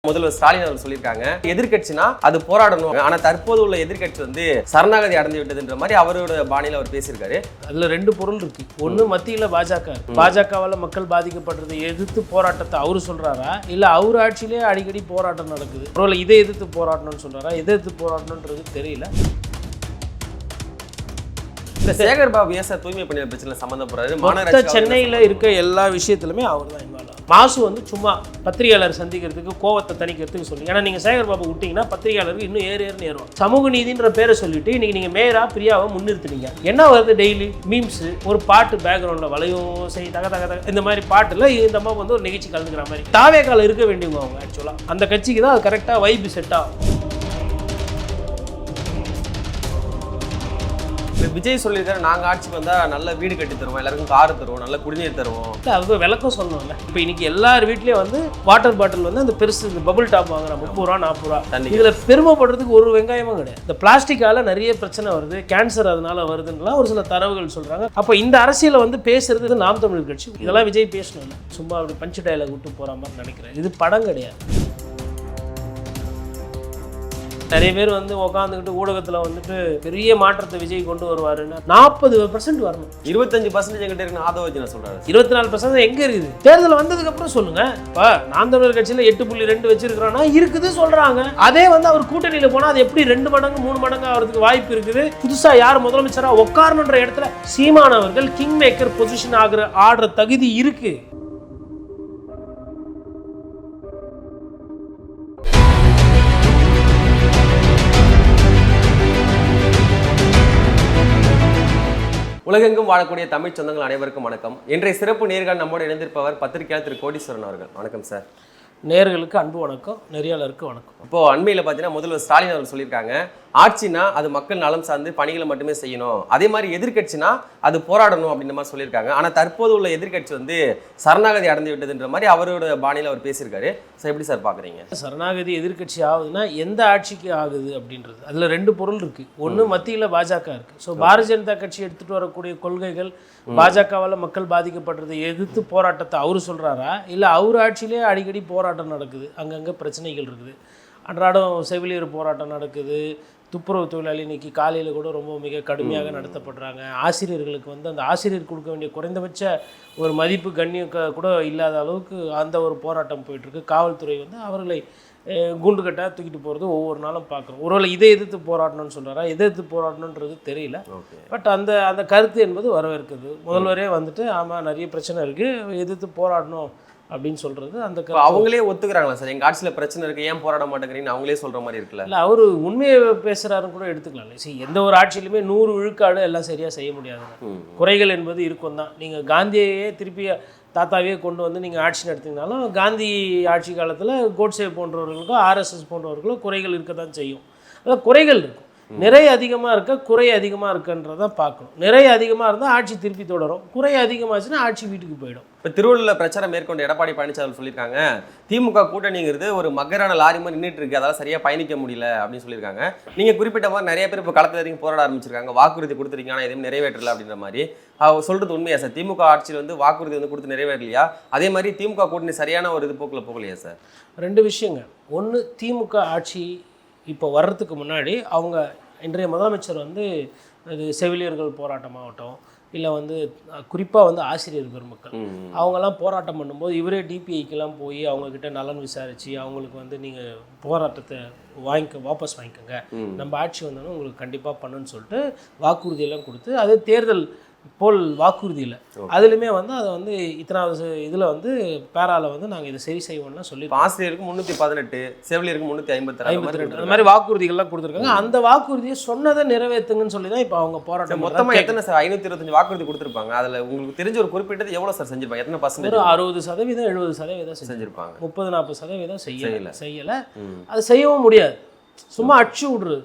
முதல்வர் ஸ்டாலின் அவர்கள் சொல்லியிருக்காங்க, எதிர்க்கட்சினா அது போராடணும். ஆனா தற்போது உள்ள எதிர்க்கட்சி வந்து சரணாகதி அடைந்து விட்டதுன்ற மாதிரி அவரோட பாணியில அவர் பேசியிருக்காரு. அதுல ரெண்டு பொருள் இருக்கு. ஒண்ணு மத்தியில பாஜகவால மக்கள் பாதிக்கப்படுறதை எதிர்த்து போராட்டத்தை அவரு சொல்றாரா, இல்ல அவர் ஆட்சியிலேயே அடிக்கடி போராட்டம் நடக்குது, ஒருவேளை இதை எதிர்த்து போராட்டணும்னு சொல்றாரா, எதிர்த்து போராட்டணுன்றது தெரியல. இந்த சேகர் பாபு ஏச தூய்மை பணியாளர் பிரச்சனை சம்பந்தப்படுறாரு. சென்னையில இருக்க எல்லா விஷயத்திலுமே அவர் தான் இன்வால்வ். மாசு வந்து சும்மா பத்திரிகையாளர் சந்திக்கிறதுக்கு கோவத்தை தணிக்கிறதுக்கு சொல்லி, ஏன்னா நீங்க சேகர் பாபு விட்டீங்கன்னா பத்திரிகையாளருக்கு இன்னும் ஏறுன்னு ஏறும். சமூக நீதின்ற பேரை சொல்லிட்டு இன்னைக்கு நீங்க மேயரா பிரியாவை முன்னிறுத்துனீங்க. என்ன வருது? டெய்லி மீம்ஸ், ஒரு பாட்டு பேக்ரவுண்ட்ல வளையும் செய் தக தக தக இந்த மாதிரி பாட்டுல இந்த மாதிரி வந்து ஒரு நிகழ்ச்சி கலந்துக்கிற மாதிரி தாவேக்கால இருக்க வேண்டியவங்க அவங்க. ஆக்சுவலா அந்த கட்சிக்கு தான் அது கரெக்டா வைப் செட் ஆகும். விஜய் சொல்லியிருக்காரு, நாங்கள் ஆட்சிக்கு வந்தால் நல்ல வீடு கட்டி தருவோம், எல்லாருக்கும் காரு தருவோம், நல்ல குடிநீர் தருவோம். அது விளக்கம் சொல்லணும்ல. இப்போ இன்னைக்கு எல்லார் வீட்லேயும் வந்து வாட்டர் பாட்டில் வந்து அந்த பெருசு இந்த பபுள் டாப் வாங்குறான் 30 ரூபா 40 ரூபா. இதில் பெருமைப்படுறதுக்கு ஒரு வெங்காயமும் கிடையாது. இந்த பிளாஸ்டிக்கால நிறைய பிரச்சனை வருது, கேன்சர் அதனால வருதுன்றலாம் ஒரு சில தரவுகள் சொல்றாங்க. அப்போ இந்த அரசியலை வந்து பேசுறது நாம் தமிழர் கட்சி. இதெல்லாம் விஜய் பேசணும் இல்லை, சும்மா அப்படி பஞ்சு டயலாக் விட்டு போற மாதிரி நினைக்கிறேன். இது படம் கிடையாது. நிறைய பேர் வந்து உட்காந்துக்கிட்டு ஊடகத்தில் வந்துட்டு பெரிய மாற்றத்தை விஜய் கொண்டு வருவாருன்னு 40% வரணும். 25% எங்கிட்ட இருக்கு ஆதவ சொல்றாரு. 24% எங்க இருக்குது? தேர்தல் வந்ததுக்கு அப்புறம் சொல்லுங்க. இப்போ நாம் தமிழர் கட்சியில் 8.2 வச்சிருக்கிறோன்னா இருக்குது சொல்றாங்க. அதே வந்து அவர் கூட்டணியில போனா அது எப்படி 2 மடங்கு 3 மடங்கு ஆகிறதுக்கு வாய்ப்பு இருக்குது. புதுசா யார் முதலமைச்சரா உட்காரணுன்ற இடத்துல சீமான் அவர்கள் கிங் மேக்கர் பொசிஷன் ஆடுற தகுதி இருக்கு. உலகெங்கும் வாழக்கூடிய தமிழ் சொந்தங்கள் அனைவருக்கும் வணக்கம். இன்றைய சிறப்பு நேர்காணல் நம்மோடு இணைந்திருப்பவர் பத்திரிகையாளர் திரு கோடீஸ்வரன் அவர்கள். வணக்கம் சார். நேர்களுக்கு அன்பு வணக்கம், நெறியாளருக்கு வணக்கம். இப்போ அண்மையில் பார்த்தீங்கன்னா முதல்வர் ஸ்டாலின் அவர்கள் சொல்லியிருக்காங்க, ஆட்சினா அது மக்கள் நலம் சார்ந்து பணிகளை மட்டுமே செய்யணும், அதே மாதிரி எதிர்க்கட்சினா அது போராடணும் அப்படின்ற மாதிரி சொல்லியிருக்காங்க. ஆனால் தற்போது உள்ள எதிர்க்கட்சி வந்து சரணாகதி அடைந்து விட்டதுன்ற மாதிரி அவரோட பாணியில் அவர் பேசியிருக்காரு. சார் எப்படி சார் பார்க்குறீங்க? சரணாகதி எதிர்க்கட்சி ஆகுதுன்னா எந்த ஆட்சிக்கு ஆகுது அப்படின்றது அதில் ரெண்டு பொருள் இருக்குது. ஒன்று மத்தியில் பாஜக இருக்குது. ஸோ பாரதிய ஜனதா கட்சி எடுத்துகிட்டு வரக்கூடிய கொள்கைகள் பாஜகவால் மக்கள் பாதிக்கப்படுறதை எதிர்த்து போராட்டத்தை அவர் சொல்கிறாரா, இல்லை அவர் ஆட்சியிலே அடிக்கடி போராட்டம் நடக்குது, அங்கங்கே பிரச்சனைகள் இருக்குது, அன்றாடம் செவிலியர் போராட்டம் நடக்குது, துப்புரவு தொழிலாளி இன்னைக்கு காலையில் கூட ரொம்ப மிக கடுமையாக நடத்தப்படுறாங்க, ஆசிரியர்களுக்கு வந்து அந்த ஆசிரியர் கொடுக்க வேண்டிய குறைந்தபட்ச ஒரு மதிப்பு கண்ணியம் கூட இல்லாத அளவுக்கு அந்த ஒரு போராட்டம் போயிட்டுருக்கு. காவல்துறை வந்து அவர்களை குண்டுகட்டாக தூக்கிட்டு போகிறது ஒவ்வொரு நாளும் பார்க்குறோம். ஒருவேளை இதை எதிர்த்து போராடணும்னு சொல்கிறாரா, எதிர்த்து போராடணுன்றது தெரியல. பட் அந்த கருத்து என்பது வரவேற்குது. முதல்வரே வந்துட்டு ஆமாம் நிறைய பிரச்சனை இருக்குது, எதிர்த்து போராடணும் அப்படின்னு சொல்கிறது அந்த அவங்களே ஒத்துக்கிறாங்களா சார்? எங்கள் ஆட்சியில் பிரச்சனை இருக்குது, ஏன் போராட மாட்டேங்கிறீங்கன்னு அவங்களே சொல்கிற மாதிரி இருக்குல்ல? இல்லை, அவர் உண்மையை பேசுகிறாருன்னு கூட எடுத்துக்கலாம். சரி, எந்த ஒரு ஆட்சியிலுமே 100 விழுக்காடு எல்லாம் சரியாக செய்ய முடியாதுங்க. குறைகள் என்பது இருக்கும் தான். நீங்கள் காந்தியையே திருப்பி தாத்தாவே கொண்டு வந்து நீங்கள் ஆட்சி நடத்தினாலும் காந்தி ஆட்சி காலத்தில் கோட்சே போன்றவர்களுக்கோ ஆர்எஸ்எஸ் போன்றவர்களுக்கோ குறைகள் இருக்க தான் செய்யும். அதான் குறைகள் இருக்கும். நிறைய அதிகமாக இருக்க குறை அதிகமாக இருக்குன்றதான் பார்க்கணும். நிறைய அதிகமாக இருந்தால் ஆட்சி திருப்பி தொடரும், குறை அதிகமாச்சுன்னா ஆட்சி வீட்டுக்கு போயிடும். இப்போ திருவள்ளூரில் பிரச்சாரம் மேற்கொண்ட எடப்பாடி பழனிசாமி சொல்லியிருக்காங்க, திமுக கூட்டணிங்கிறது ஒரு மக்கரான லாரி மாதிரி நின்றுட்டு இருக்கு, அதால் சரியாக பயணிக்க முடியல அப்படின்னு சொல்லியிருக்காங்க. நீங்கள் குறிப்பிட்ட மாதிரி நிறைய பேர் இப்போ களத்தில் இறங்கி போராட ஆரம்பிச்சிருக்காங்க, வாக்குறுதி கொடுத்துருக்கீங்க ஆனால் எதுவும் நிறைவேற்றல அப்படின்ற மாதிரி சொல்கிறது உண்மையா சார்? திமுக ஆட்சியில் வந்து வாக்குறுதி வந்து கொடுத்து நிறைவேறலையா? அதே மாதிரி திமுக கூட்டணி சரியான ஒரு இது போக்கில் போகலையா சார்? ரெண்டு விஷயங்க. ஒன்று, திமுக ஆட்சி இப்போ வர்றதுக்கு முன்னாடி அவங்க இன்றைய முதலமைச்சர் வந்து அது செவிலியர்கள் போராட்டமாகட்டும், இல்லை வந்து குறிப்பாக வந்து ஆசிரியர் பெருமக்கள் அவங்கெல்லாம் போராட்டம் பண்ணும்போது இவரே டிபிஐக்கெல்லாம் போய் அவங்கக்கிட்ட நலன் விசாரித்து அவங்களுக்கு வந்து நீங்கள் போராட்டத்தை வாபஸ் வாங்கிக்கோங்க, நம்ம ஆட்சி வந்தோன்னா உங்களுக்கு கண்டிப்பாக பண்ணுன்னு சொல்லிட்டு வாக்குறுதியெல்லாம் கொடுத்து, அது தேர்தல் போல் வாக்குறுதி இல்லை, அதுலேயுமே வந்து அதை வந்து இத்தனாவது இதில் வந்து பேரால வந்து நாங்கள் இதை சரி செய்வோம்னா சொல்லி ஆசிரியருக்கு 318, செவிலியருக்கு 352 அந்த மாதிரி வாக்குறுதிகள்லாம் கொடுத்துருக்காங்க. அந்த வாக்குறுதியை சொன்னதை நிறைவேற்றுங்கன்னு சொல்லி தான் இப்போ அவங்க போராட்டம். மொத்தமாக எத்தனை சார் 525 வாக்குறுதி கொடுத்துருப்பாங்க, அதில் உங்களுக்கு தெரிஞ்ச ஒரு குறிப்பிட்டது எவ்வளோ சார் செஞ்சிருப்பாங்க? எத்தனை பர்சன்ட்? ஒரு 60% 70% செஞ்சிருப்பாங்க. 30-40% செய்யலை. அது செய்யவும் முடியாது, சும்மா அடிச்சு விடுறது.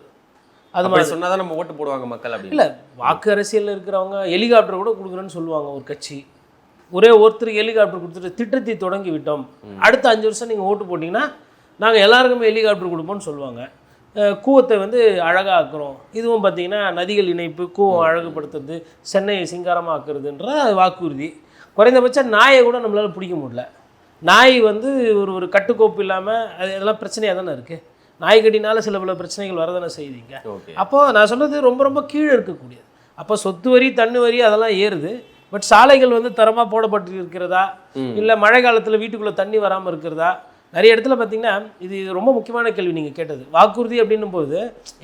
அது மாதிரி சொன்னாதான் நம்ம ஓட்டு போடுவாங்க மக்கள். அப்படி இல்லை, வாக்கு அரசியலில் இருக்கிறவங்க ஹெலிகாப்டர் கூட கொடுக்குறேன்னு சொல்லுவாங்க. ஒரு கட்சி ஒரே ஒருத்தருக்கு ஹெலிகாப்டர் கொடுத்துட்டு திட்டத்தை தொடங்கி விட்டோம், அடுத்த 5 வருஷம் நீங்கள் ஓட்டு போட்டிங்கன்னா நாங்கள் எல்லாருக்குமே ஹெலிகாப்டர் கொடுப்போம்னு சொல்லுவாங்க. கூவத்தை வந்து அழகாக்குறோம், இதுவும் பார்த்திங்கன்னா நதிகள் இணைப்பு, கூவம் அழகுபடுத்துறது, சென்னையை சிங்காரமாக ஆக்குறதுன்ற வாக்குறுதி. குறைந்தபட்சம் நாயை கூட நம்மளால் பிடிக்க முடியல. நாய் வந்து ஒரு ஒரு கட்டுக்கோப்பு இல்லாமல் அது இதெல்லாம் பிரச்சனையாக தானே இருக்குது. நாய்கடினால சில பல பிரச்சனைகள் வரதானே செய்யுங்க. ஓகே. அப்போது நான் சொன்னது ரொம்ப ரொம்ப கீழே இருக்கக்கூடியது. அப்போ சொத்து வரி தண்ணி வரி அதெல்லாம் ஏறுது. பட் சாலைகள் வந்து தரமாக போடப்பட்டு இருக்கிறதா, இல்லை மழை காலத்தில் வீட்டுக்குள்ளே தண்ணி வராமல் இருக்கிறதா? நிறைய இடத்துல பார்த்தீங்கன்னா இது ரொம்ப முக்கியமான கேள்வி நீங்கள் கேட்டது. வாக்குறுதி அப்படின்னும் போது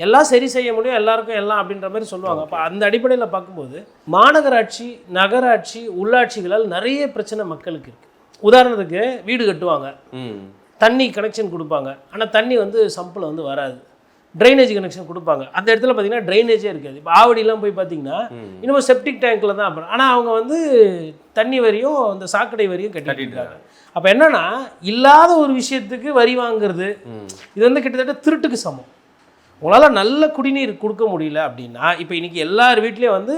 எல்லாம் சரி செய்ய முடியும், எல்லாருக்கும் எல்லாம் அப்படின்ற மாதிரி சொல்லுவாங்க. அப்போ அந்த அடிப்படையில் பார்க்கும்போது மாநகராட்சி, நகராட்சி, உள்ளாட்சிகளால் நிறைய பிரச்சனை மக்களுக்கு இருக்குது. உதாரணத்துக்கு வீடு கட்டுவாங்க, தண்ணி கனெக்ஷன் கொடுப்பாங்க, ஆனால் தண்ணி வந்து சம்பில் வந்து வராது. ட்ரைனேஜ் கனெக்ஷன் கொடுப்பாங்க, அந்த இடத்துல பார்த்தீங்கன்னா ட்ரைனேஜே இருக்காது. இப்போ ஆவடிலாம் போய் பார்த்தீங்கன்னா இன்னும் செப்டிக் டேங்க்கில் தான் அப்புறம், ஆனால் அவங்க வந்து தண்ணி வரியும் அந்த சாக்கடை வரியும் கட்டிட்டு இருக்காங்க. அப்போ என்னன்னா இல்லாத ஒரு விஷயத்துக்கு வரி வாங்குறது, இது வந்து கிட்டத்தட்ட திருட்டுக்கு சமம். உங்களால் நல்ல குடிநீர் கொடுக்க முடியல அப்படின்னா, இப்போ இன்றைக்கி எல்லார் வீட்லேயும் வந்து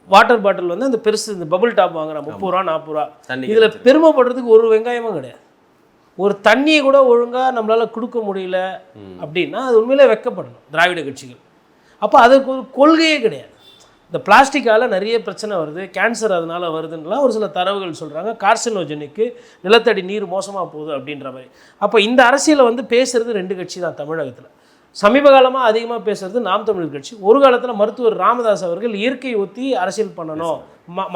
வாட்டர் பாட்டில் வந்து அந்த பெருசு இந்த பபுள் டாப் வாங்குறான் 30 ரூபா 40 ரூபா. இதில் பெருமைப்படுறதுக்கு ஒரு வெங்காயமும் கிடையாது. ஒரு தண்ணியை கூட ஒழுங்காக நம்மளால் கொடுக்க முடியல அப்படின்னா அது உண்மையிலே வெட்கப்படணும் திராவிட கட்சிகள். அப்போ அதுக்கு ஒரு கொள்கையே கிடையாது. இந்த பிளாஸ்டிக்கால் நிறைய பிரச்சனை வருது, கேன்சர் அதனால் வருதுன்னெலாம் ஒரு சில தரவுகள் சொல்கிறாங்க. கார்சினோஜெனிக்கு நிலத்தடி நீர் மோசமாக போகுது அப்படின்ற மாதிரி. அப்போ இந்த அரசியலை வந்து பேசுகிறது 2 கட்சி தான் தமிழகத்தில். சமீப காலமாக அதிகமாக பேசுகிறது நாம் தமிழர் கட்சி. ஒரு காலத்தில் மருத்துவர் ராமதாஸ் அவர்கள் இயற்கை ஒத்தி அரசியல் பண்ணணும்,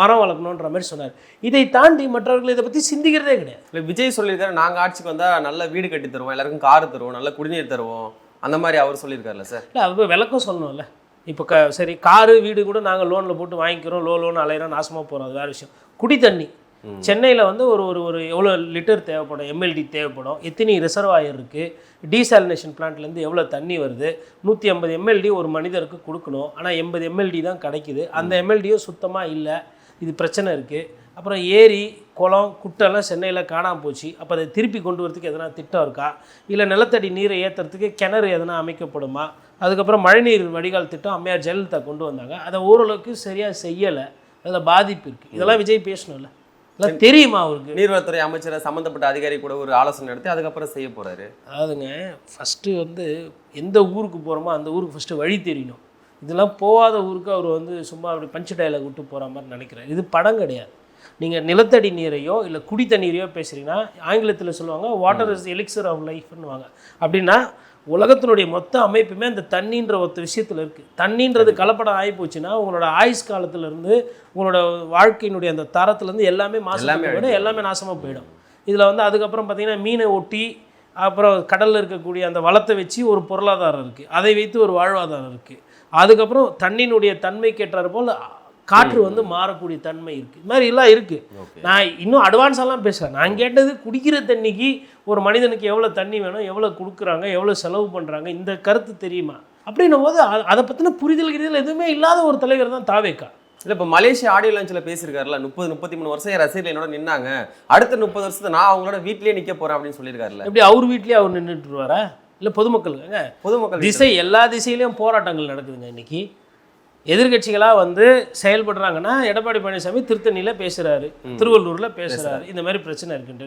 மரம் வளர்க்கணுன்ற மாதிரி சொன்னார். இதை தாண்டி மற்றவர்கள் இதை பற்றி சிந்திக்கிறதே கிடையாது. இல்லை, விஜய் சொல்லியிருக்காரு நாங்கள் ஆட்சிக்கு வந்தால் நல்ல வீடு கட்டி தருவோம், எல்லாருக்கும் கார் தருவோம், நல்ல குடிநீர் தருவோம், அந்த மாதிரி அவர் சொல்லியிருக்காருல்ல சார். இல்லை, அது விளக்கம் சொல்லணும்ல. இப்போ சரி, காரு வீடு கூட நாங்கள் லோனில் போட்டு வாங்கிக்கிறோம், லோன் அலையிறோம், நாசமாக போகிறோம், அது வேறு விஷயம். குடி தண்ணி சென்னையில் வந்து ஒரு ஒரு எவ்வளோ லிட்டர் தேவைப்படும், எம்எல்டி தேவைப்படும், எத்தனை ரிசர்வாயர் இருக்குது, டீசாலினேஷன் பிளான்ட்லேருந்து எவ்வளோ தண்ணி வருது, 150 எம்எல்டி ஒரு மனிதருக்கு கொடுக்கணும், ஆனால் 80 எம்எல்டி தான் கிடைக்குது. அந்த எம்எல்டியும் சுத்தமாக இல்லை, இது பிரச்சனை இருக்குது. அப்புறம் ஏரி குளம் குட்டெல்லாம் சென்னையில் காணாமல் போச்சு. அப்போ அதை திருப்பி கொண்டு வரதுக்கு எதனா திட்டம் இருக்கா, இல்லை நிலத்தடி நீரை ஏற்றுறதுக்கு கிணறு எதனா அமைக்கப்படுமா? அதுக்கப்புறம் மழைநீர் வடிகால் திட்டம் அம்மையார் ஜெயலலிதா கொண்டு வந்தாங்க, அதை ஓரளவுக்கு சரியாக செய்யலை, அதில் பாதிப்பு இருக்குது. இதெல்லாம் விஜய் பேசணும்ல, தெரியுமா அவருக்கு? நீர்வளத்துறை அமைச்சரை சம்மந்தப்பட்ட அதிகாரி கூட ஒரு ஆலோசனை நடத்தி அதுக்கப்புறம் செய்ய போகிறாரு. அதாவதுங்க, ஃபஸ்ட்டு வந்து எந்த ஊருக்கு போகிறோமோ அந்த ஊருக்கு ஃபஸ்ட்டு வழி தெரியணும். இதெல்லாம் போகாத ஊருக்கு அவர் வந்து சும்மா அப்படி பஞ்சு டைலாக் விட்டு போகிற மாதிரி நினைக்கிறார். இது படம் கிடையாது. நீங்கள் நிலத்தடி நீரையோ இல்லை குடி தண்ணீரையோ பேசுகிறீங்கன்னா ஆங்கிலத்தில் சொல்லுவாங்க வாட்டர் இஸ் எலிக்சர் ஆஃப் லைஃப்னுவாங்க. அப்படின்னா உலகத்தினுடைய மொத்த அமைப்புமே அந்த தண்ணின்ற ஒத்த விஷயத்தில் இருக்குது. தண்ணின்றது கலப்படம் ஆகி போச்சுன்னா உங்களோட ஆயுஷ் காலத்துலேருந்து உங்களோட வாழ்க்கையினுடைய அந்த தரத்துலேருந்து எல்லாமே போயிடும், எல்லாமே நாசமாக போயிடும். இதில் வந்து அதுக்கப்புறம் பார்த்திங்கன்னா மீனை ஒட்டி அப்புறம் கடலில் இருக்கக்கூடிய அந்த வளத்தை வச்சு ஒரு பொருளாதாரம் இருக்குது, அதை வைத்து ஒரு வாழ்வாதாரம் இருக்குது. அதுக்கப்புறம் தண்ணியினுடைய தன்மைக்கேற்றார் போல் காற்று வந்து மாறக்கூடிய தன்மை இருக்குது. இது மாதிரி எல்லாம் இருக்குது. நான் இன்னும் அட்வான்ஸாலாம் பேசுகிறேன். நான் கேட்டது குடிக்கிற தண்ணிக்கு ஒரு மனிதனுக்கு எவ்வளோ தண்ணி வேணும், எவ்வளோ கொடுக்குறாங்க, எவ்வளோ செலவு பண்ணுறாங்க, இந்த கருத்து தெரியுமா? அப்படின்னும் போது அதை பற்றின புரிதல் எதுவுமே இல்லாத ஒரு தலைவர் தான் தாவேக்கா. இல்லை, இப்போ மலேசியா ஆடியோ லான்ச்சில் பேசியிருக்காருல, 30-33 வருஷம் என் ரசிகர்கள் என்னோட நின்னாங்க, அடுத்த 30 வருஷத்தை நான் அவங்களோட வீட்லேயே நிற்க போகிறேன் அப்படின்னு சொல்லியிருக்காருல்ல. எப்படி அவர் வீட்லேயே அவர் நின்றுட்டு வருவாரா? இல்லை பொதுமக்கள் திசை எல்லா திசையிலையும் போராட்டங்கள் நடக்குதுங்க. இன்றைக்கி எதிர்கட்சிகளாக வந்து செயல்படுறாங்கன்னா எடப்பாடி பழனிசாமி திருத்தணியில் பேசுகிறாரு, திருவள்ளூரில் பேசுகிறாரு, இந்த மாதிரி பிரச்சனை இருக்குன்ட்டு.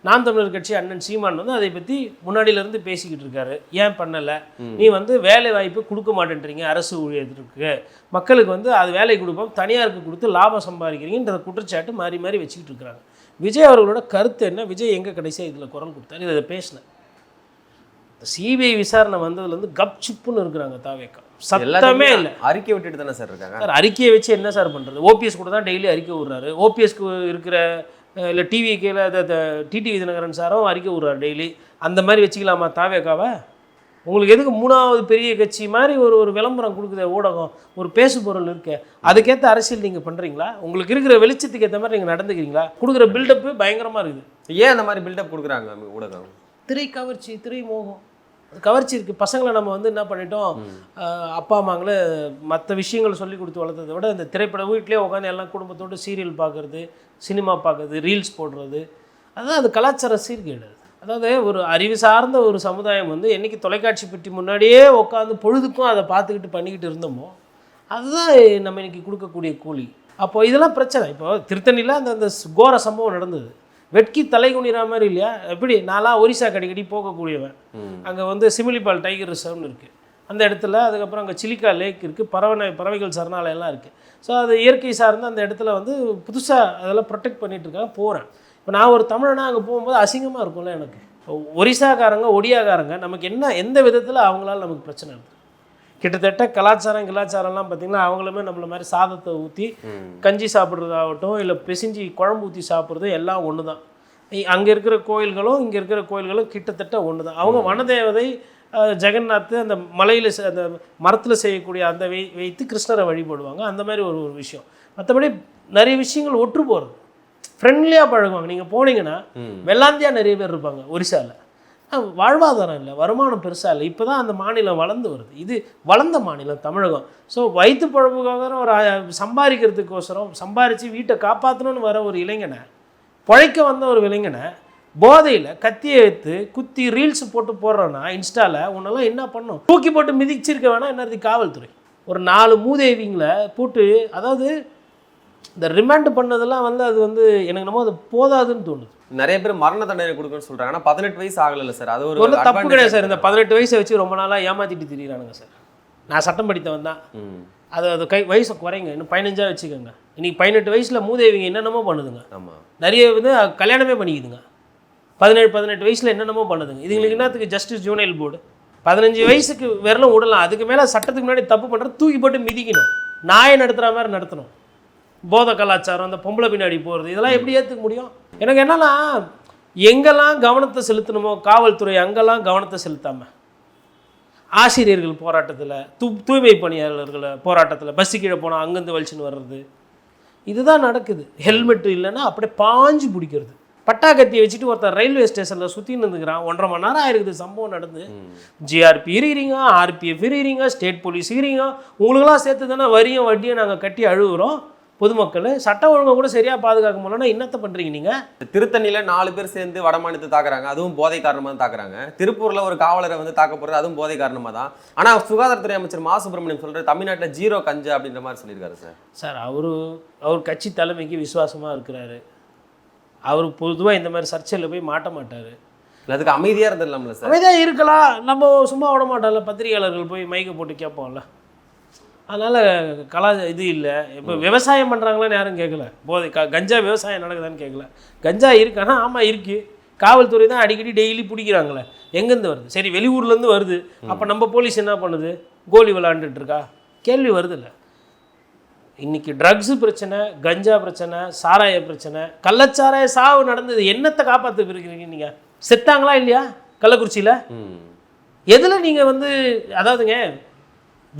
நாம் தமிழர் கட்சி அண்ணன் சீமான் வந்து அதை பற்றி முன்னாடியிலேருந்து பேசிக்கிட்டு இருக்காரு. ஏன் பண்ணலை, நீ வந்து வேலை வாய்ப்பு கொடுக்க மாட்டேன்றீங்க, அரசு ஊழியருக்கு மக்களுக்கு வந்து அது வேலை கொடுப்போம், தனியாருக்கு கொடுத்து லாபம் சம்பாதிக்கிறீங்கன்ற குற்றச்சாட்டு மாறி மாறி வச்சுக்கிட்டு இருக்கிறாங்க. விஜய் அவர்களோட கருத்து என்ன? விஜய் எங்கே கடைசியாக இதில் குரல் கொடுத்தாரு, இதை பேசினேன். சிபிஐ விசாரணை வந்ததுலேருந்து கப் சிப்புன்னு இருக்கிறாங்க தாவேக்கா. சத்தமே இல்லை. அறிக்கை விட்டுட்டு தானே சார் இருக்காங்க. சார் அறிக்கையை வச்சு என்ன சார் பண்ணுறது? ஓபிஎஸ் கூட தான் டெய்லி அறிக்கை விடுறாரு. ஓபிஎஸ்க்கு இருக்கிற இல்லை டிவிக்கில் டிடிவி தினகரன் சாரும் அறிக்கை விடுறாரு டெய்லி. அந்த மாதிரி வச்சுக்கலாமா தாவேக்காவை? உங்களுக்கு எதுக்கு 3வது பெரிய கட்சி மாதிரி ஒரு விளம்பரம் கொடுக்குற ஊடகம், ஒரு பேசு பொருள் இருக்கு, அதுக்கேற்ற அரசியல் நீங்கள் பண்ணுறீங்களா? உங்களுக்கு இருக்கிற வெளிச்சத்துக்கு ஏற்ற மாதிரி நீங்கள் நடந்துக்கிறீங்களா? கொடுக்குற பில்டப்பு பயங்கரமாக இருக்குது. ஏன் அந்த மாதிரி பில்டப் கொடுக்குறாங்க ஊடகம்? திரை கவர்ச்சி, திரை மோகம், கவர்ச்சி இருக்குது. பசங்களை நம்ம வந்து என்ன பண்ணிட்டோம், அப்பா அம்மாங்களை மற்ற விஷயங்கள் சொல்லி கொடுத்து வளர்த்ததை விட இந்த திரைப்பட வீட்டிலே உட்காந்து எல்லாம் குடும்பத்தோடு சீரியல் பார்க்குறது, சினிமா பார்க்குறது, ரீல்ஸ் போடுறது, அதுதான் அது கலாச்சார சீர்கேடு. அதாவது ஒரு அறிவு சார்ந்த ஒரு சமுதாயம் வந்து என்றைக்கு தொலைக்காட்சி பெட்டி முன்னாடியே உட்காந்து பொழுதுக்கும் அதை பார்த்துக்கிட்டு பண்ணிக்கிட்டு இருந்தோமோ அதுதான் நம்ம இன்றைக்கி கொடுக்கக்கூடிய கூலி. அப்போது இதெல்லாம் பிரச்சனை. இப்போ திருத்தணியில் அந்த கோர சம்பவம் நடந்தது, வெட்கி தலைகுனிற மாதிரி இல்லையா? எப்படி நான்லாம் ஒரிசாக்கு அடிக்கடி போகக்கூடியவன். அங்கே வந்து சிமிலிபால் டைகர் ரிசர்வ்னு இருக்குது அந்த இடத்துல. அதுக்கப்புறம் அங்கே சிலிக்கா லேக் இருக்குது, பறவைகள் சரணாலயம்லாம் இருக்குது. ஸோ அது இயற்கை சார்ந்து அந்த இடத்துல வந்து புதுசாக அதெல்லாம் ப்ரொடெக்ட் பண்ணிகிட்டு இருக்காங்க. போகிறேன், இப்போ நான் ஒரு தமிழனா அங்கே போகும்போது அசிங்கமாக இருக்கும்ல எனக்கு. ஒரிசாக்காரங்க ஒடியாக்காரங்க நமக்கு என்ன எந்த விதத்தில் அவங்களால நமக்கு பிரச்சனை இருக்குது? கிட்டத்தட்ட கலாச்சாரம்லாம் பார்த்திங்கன்னா அவங்களுமே நம்மள மாதிரி சாதத்தை ஊற்றி கஞ்சி சாப்பிட்றதாகட்டும் இல்லை பிசிஞ்சி குழம்பு ஊற்றி சாப்பிட்றது எல்லாம் ஒன்று தான். அங்கே இருக்கிற கோயில்களும் இங்கே இருக்கிற கோயில்களும் கிட்டத்தட்ட ஒன்று தான். அவங்க வனதேவதை ஜெகநாத் அந்த மலையில் அந்த மரத்தில் செய்யக்கூடிய அந்த வைத்து கிருஷ்ணரை வழிபடுவாங்க. அந்த மாதிரி ஒரு விஷயம். மற்றபடி நிறைய விஷயங்கள் ஒற்று போகிறது, ஃப்ரெண்ட்லியாக பழகுவாங்க. நீங்கள் போனீங்கன்னா வெள்ளாந்தியாக நிறைய பேர் இருப்பாங்க ஒரிசாவில். வாழ்வாதாரம் இல்லை, வருமானம் பெருசாக இல்லை. இப்போ தான் அந்த மாநிலம் வளர்ந்து வருது. இது வளர்ந்த மாநிலம் தமிழகம். ஸோ வயிற்று பழப்புக்காக ஒரு சம்பாதிக்கிறதுக்கோசரம் சம்பாரித்து வீட்டை காப்பாற்றணும்னு வர ஒரு இளைஞனை, பழைக்க வந்த ஒரு இளைஞனை போதையில் கத்தியை எடுத்து குத்தி ரீல்ஸ் போட்டு போடுறோன்னா இன்ஸ்டாவில் உன்னெல்லாம் என்ன பண்ணும்? தூக்கி போட்டு மிதிச்சிருக்க வேணாம் என்னது காவல்துறை. ஒரு 4 மூதேவிங்களை போட்டு, அதாவது இந்த ரிமாண்ட் பண்ணதெல்லாம் அது எனக்கு நம்ம அது போதாதுன்னு தோணுது. நிறைய பேர் மரண தண்டனை கொடுக்கணும்னு சொல்றாங்க. ஆனால் 18 வயசு ஆகலை சார். அது ஒரு தப்பு கிடையாது சார். இந்த 18 வயசை வச்சு ரொம்ப நாளாக ஏமாத்திட்டு திரியிறானுங்க சார். நான் சட்டம் படித்தவன் தான். அது வயசை குறைங்க, இன்னும் 15 வச்சுக்கோங்க. இன்னைக்கு 18 வயசில் மூதேவிங்க என்னென்னமோ பண்ணுதுங்க. ஆமாம், நிறைய கல்யாணமே பண்ணிக்குதுங்க. 17-18 வயசில் என்னென்னமோ பண்ணுதுங்க. இதுங்களுக்கு என்னத்துக்கு ஜஸ்டிஸ் ஜூனியல் போர்டு? 15 வயசுக்கு விரலும் விடலாம், அதுக்கு மேலே சட்டத்துக்கு முன்னாடி தப்பு பண்ணுறது தூக்கி போட்டு மிதிக்கணும், நாயை நடத்துகிற மாதிரி நடத்தணும். போதை கலாச்சாரம், அந்த பொம்பளை பின்னாடி போகிறது, இதெல்லாம் எப்படி ஏற்றுக்க முடியும்? எனக்கு என்னன்னா, எங்கெல்லாம் கவனத்தை செலுத்தணுமோ காவல்துறை அங்கெல்லாம் கவனத்தை செலுத்தாமல் ஆசிரியர்கள் போராட்டத்தில், தூய்மை பணியாளர்கள் போராட்டத்தில் பஸ்ஸு கீழே போனால் அங்கேருந்து வலிச்சுன்னு வர்றது, இதுதான் நடக்குது. ஹெல்மெட் இல்லைன்னா அப்படியே பாஞ்சு பிடிக்கிறது. பட்டாக்கத்தியை வச்சுட்டு ஒருத்தர் ரயில்வே ஸ்டேஷனில் சுற்றின்னு இருந்துக்கிறான். 1.5 மணி நேரம் ஆயிருக்குது சம்பவம் நடந்து. ஜிஆர்பி இருக்கிறீங்க, ஆர்பிஎஃப் இருக்கிறீங்க, ஸ்டேட் போலீஸ் இருக்கிறீங்க, உங்களுக்கெல்லாம் சேர்த்து தானே வரியும் வட்டியும் நாங்கள் கட்டி அழுகுறோம். பொதுமக்கள் சட்ட ஒழுங்கை கூட சரியாக பாதுகாக்க முடியலன்னா என்னத்தை பண்ணுறீங்க நீங்கள்? திருத்தணியில் 4 பேர் சேர்ந்து வடமாநிலத்தை தாக்குறாங்க, அதுவும் போதை காரணமாக தான் தாக்குறாங்க. திருப்பூரில் ஒரு காவலரை தாக்க போகிறது, அதுவும் போதை காரணமாக தான். ஆனால் சுகாதாரத்துறை அமைச்சர் மா சுப்பிரமணியம் சொல்கிறார் தமிழ்நாட்டில் 0 கஞ்சா அப்படின்ற மாதிரி சொல்லியிருக்காரு சார். சார் அவர் கட்சி தலைமைக்கு விசுவாசமாக இருக்கிறாரு. அவர் பொதுவாக இந்த மாதிரி சர்ச்சையில் போய் மாட்ட மாட்டார். அதுக்கு அமைதியாக இருந்துடலாம்ல சார்? அமைதியாக இருக்கலாம், நம்ம சும்மா விட மாட்டோம்ல. பத்திரிகையாளர்கள் போய் மைக்கை போட்டு கேட்போம்ல. அதனால் இது இல்லை. இப்போ விவசாயம் பண்ணுறாங்களான்னு யாரும் கேட்கல. போதை கஞ்சா விவசாயம் நடக்குதான்னு கேட்கல. கஞ்சா இருக்கானா? ஆமாம் இருக்குது. காவல்துறை தான் அடிக்கடி டெய்லி பிடிக்கிறாங்களே. எங்கேருந்து வருது? சரி, வெளியூர்லேருந்து வருது. அப்போ நம்ம போலீஸ் என்ன பண்ணுது? கோலி விளாண்டுட்டு இருக்கா? கேள்வி வருது இல்லை? இன்றைக்கி ட்ரக்ஸு பிரச்சனை, கஞ்சா பிரச்சனை, சாராய பிரச்சனை, கள்ளச்சாராய சாவு நடந்தது. என்னத்தை காப்பாற்ற இருக்கிறீங்க நீங்கள்? செத்தாங்களா இல்லையா கள்ளக்குறிச்சியில்? எதில் நீங்கள் அதாவதுங்க,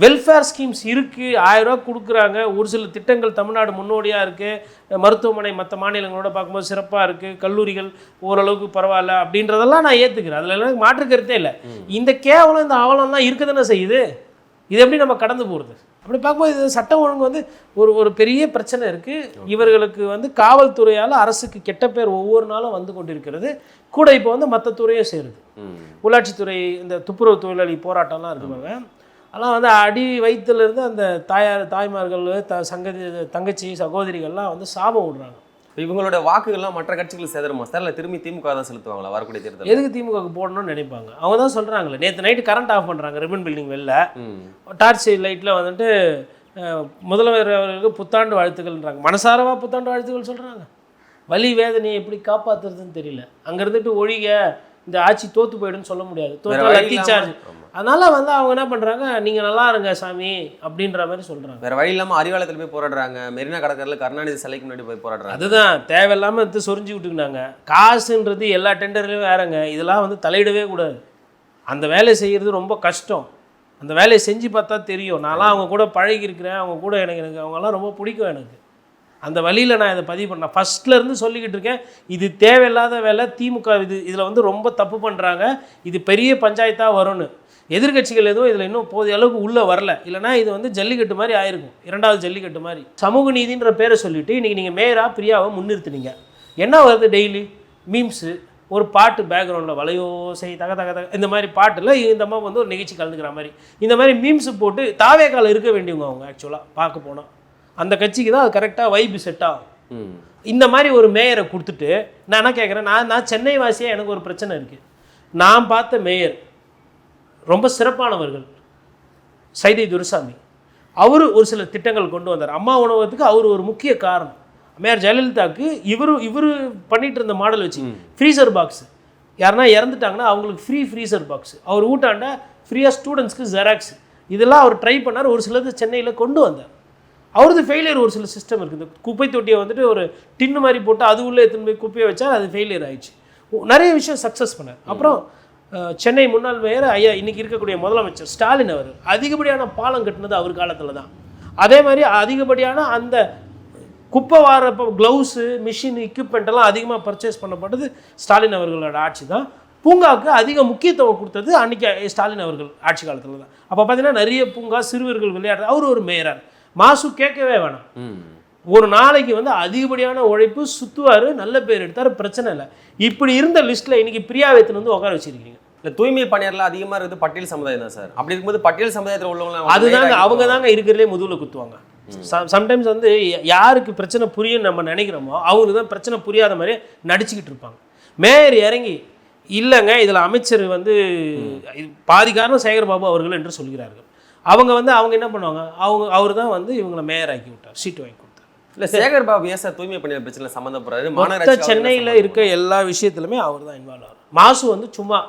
வெல்ஃபேர் ஸ்கீம்ஸ் இருக்குது, 1000 ரூபா கொடுக்குறாங்க. ஒரு சில திட்டங்கள் தமிழ்நாடு முன்னோடியாக இருக்குது. மருத்துவமனை மற்ற மாநிலங்களோட பார்க்கும்போது சிறப்பாக இருக்குது. கல்லூரிகள் ஓரளவுக்கு பரவாயில்ல அப்படின்றதெல்லாம் நான் ஏற்றுக்கிறேன். அதில் எனக்கு மாற்று கருத்தே இல்லை. இந்த கேவலம், இந்த அவலம்லாம் இருக்க தானே செய்யுது. இது எப்படி நம்ம கடந்து போகிறது? அப்படி பார்க்கும்போது இது சட்டம் ஒழுங்கு ஒரு பெரிய பிரச்சனை இருக்குது. இவர்களுக்கு காவல்துறையால் அரசுக்கு கெட்ட பேர் ஒவ்வொரு நாளும் வந்து கொண்டிருக்கிறது. கூட இப்போ மற்ற துறையும் சேருது. உள்ளாட்சித்துறை, இந்த துப்புரவு தொழிலாளி போராட்டம்லாம் இருக்குவாங்க. அதெல்லாம் அடி வயிற்றுலேருந்து அந்த தாய்மார்கள், தங்கச்சி சகோதரிகள்லாம் சாபம் விடுறாங்க. இவங்களோட வாக்குகள்லாம் மற்ற கட்சிகளுக்கு சேதருமா சார்? இல்லை திரும்பி திமுக தான் செலுத்துவாங்களா வரக்கூடிய தேர்தல்? எதுக்கு திமுகவுக்கு போடணும்னு நினைப்பாங்க. அவங்க தான் சொல்கிறாங்களே, நேற்று நைட்டு கரண்ட் ஆஃப் பண்ணுறாங்க ரிப்பன் பில்டிங் வெளில. டார்ச் லைட்டில் முதல்வர் அவர்களுக்கு புத்தாண்டு வாழ்த்துக்கள்ன்றாங்க. மனசாரவா புத்தாண்டு வாழ்த்துக்கள் சொல்கிறாங்க? வலி வேதனையை எப்படி காப்பாற்றுறதுன்னு தெரியல. அங்கே இருந்துட்டு ஒழிக இந்த ஆட்சி தோற்று போயிடுன்னு சொல்ல முடியாது. தோற்று லக்கி சார்ஜ். அதனால் அவங்க என்ன பண்ணுறாங்க, நீங்கள் நல்லா இருங்க சாமி அப்படின்ற மாதிரி சொல்கிறாங்க. வேறு வழி இல்லாமல் அறிவாலயத்தில் போய் போராடுறாங்க. மெரினா கடற்கரையில் கருணாநிதி சிலைக்கு முன்னாடி போய் போராடுறாங்க. அதுதான் தேவையில்லாமல் சொரிஞ்சு விட்டுக்கினாங்க. காசுன்றது எல்லா டெண்டர்லையும் வேறங்க. இதெல்லாம் தலையிடவே கூடாது. அந்த வேலையை செய்கிறது ரொம்ப கஷ்டம். அந்த வேலையை செஞ்சு பார்த்தா தெரியும். நான்லாம் அவங்க கூட பழகிருக்கிறேன். அவங்க கூட எனக்கு அவங்கெல்லாம் ரொம்ப பிடிக்கும். எனக்கு அந்த வழியில் நான் இதை பதிவு பண்ணேன். ஃபஸ்ட்லேருந்து சொல்லிக்கிட்டு இருக்கேன், இது தேவையில்லாத வேலை. திமுக இதில் ரொம்ப தப்பு பண்ணுறாங்க. இது பெரிய பஞ்சாயத்தாக வரும்னு. எதிர்கட்சிகள் எதுவும் இதில் இன்னும் போதிய அளவுக்கு உள்ளே வரல. இல்லைனா இது ஜல்லிக்கட்டு மாதிரி ஆயிருக்கும், 2வது ஜல்லிக்கட்டு மாதிரி. சமூக நீதின்ற பேரை சொல்லிவிட்டு இன்றைக்கி நீங்கள் மேயராக பிரியாவை முன்னிறுத்துனீங்க. என்ன வருது? டெய்லி மீம்ஸு, ஒரு பாட்டு பேக்ரவுண்டில் வளையோ செய் தக தக தக இந்த மாதிரி பாட்டில் இந்த அம்மா ஒரு நிகழ்ச்சி கலந்துக்கிற மாதிரி இந்த மாதிரி மீம்ஸு போட்டு தாவேக்கால இருக்க வேண்டியவங்க அவங்க. ஆக்சுவலாக பார்க்க போனால் அந்த கட்சிக்கு தான் அது கரெக்டாக வைப்பு செட் ஆகும். இந்த மாதிரி ஒரு மேயரை கொடுத்துட்டு நான் என்ன கேட்குறேன், நான் சென்னை வாசியாக எனக்கு ஒரு பிரச்சனை இருக்குது. நான் பார்த்த மேயர் ரொம்ப சிறப்பானவர்கள். சைதை துரைசாமி அவர் ஒரு சில திட்டங்கள் கொண்டு வந்தார். அம்மா உணவகத்துக்கு அவர் ஒரு முக்கிய காரணம். அம்மையார் ஜெயலலிதாவுக்கு இவரு பண்ணிட்டு இருந்த மாடல் வச்சு ஃப்ரீசர் பாக்ஸ், யாருன்னா இறந்துட்டாங்கன்னா அவங்களுக்கு ஃப்ரீசர் பாக்ஸ், அவர் ஊட்டாண்ட ஃப்ரீயாக ஸ்டூடெண்ட்ஸ்க்கு ஜெராக்ஸ், இதெல்லாம் அவர் ட்ரை பண்ணார். ஒரு சிலது சென்னையில் கொண்டு வந்தார். அவரது ஃபெயிலியர் ஒரு சில சிஸ்டம் இருக்குது. இந்த குப்பை தொட்டியை வந்துட்டு ஒரு டின்னு மாதிரி போட்டு அது உள்ளே எடுத்துன்னு போய் குப்பையை வச்சா அது ஃபெயிலியர் ஆயிடுச்சு. நிறைய விஷயம் சக்ஸஸ் பண்ணார். அப்புறம் சென்னை முன்னாள் மேயர் ஐயா இன்னைக்கு இருக்கக்கூடிய முதலமைச்சர் ஸ்டாலின் அவர் அதிகப்படியான பாலம் கட்டினது அவர் காலத்தில் தான். அதே மாதிரி அதிகப்படியான அந்த குப்பை வாரப்போ க்ளவுஸு மிஷின் எக்யூப்மெண்ட் எல்லாம் அதிகமாக பர்ச்சேஸ் பண்ணப்பட்டது ஸ்டாலின் அவர்களோட ஆட்சி தான். பூங்காவுக்கு அதிக முக்கியத்துவம் கொடுத்தது அன்றைக்கி ஸ்டாலின் அவர்கள் ஆட்சி காலத்தில் தான். அப்போ பார்த்தீங்கன்னா நிறைய பூங்கா, சிறுவர்கள் விளையாடுறது, அவர் ஒரு மேயரார். மாசு கேட்கவே வேணாம். ஒரு நாளைக்கு வந்து அதிகப்படியான உழைப்பு, சுற்றுவார், நல்ல பேர் எடுத்தார், பிரச்சனை இல்லை. இப்படி இருந்த லிஸ்ட்டில் இன்றைக்கி பிரியாவேத்தன் வந்து உட்கார வச்சிருக்கீங்க. இல்லை, தூய்மை பணியாளர்லாம் அதிகமாக இருக்குது பட்டியல் சமுதாயம் தான் சார். அப்படி இருக்கும்போது பட்டியல் சமுதாயத்தில் உள்ளவங்க அதுதாங்க அவங்க தாங்க இருக்கிறதுலே முதுகில் குத்துவாங்க. சம்டைம்ஸ் வந்து யாருக்கு பிரச்சனை புரியும்னு நம்ம நினைக்கிறோமோ அவங்களுக்கு தான் பிரச்சனை புரியாத மாதிரி நடிச்சுக்கிட்டு இருப்பாங்க. மேயர் இறங்கி இல்லைங்க இதில் அமைச்சர் வந்து பாதி காரணம் சேகர்பாபு அவர்கள் என்று சொல்கிறார்கள். அவங்க என்ன பண்ணுவாங்க, அவர் தான் வந்து இவங்களை மேயர் ஆக்கி விட்டார், சீட்டு வாங்கி கொடுத்தார். இல்லை, சேகர்பாபு ஏன் சார் தூய்மை பணியாளர் பிரச்சனை சம்மந்தப்படுறாரு? மொத்த சென்னையில் இருக்க எல்லா விஷயத்துலையுமே அவர் தான் இன்வால்வ் ஆகிறார். மாசு வந்து சும்மா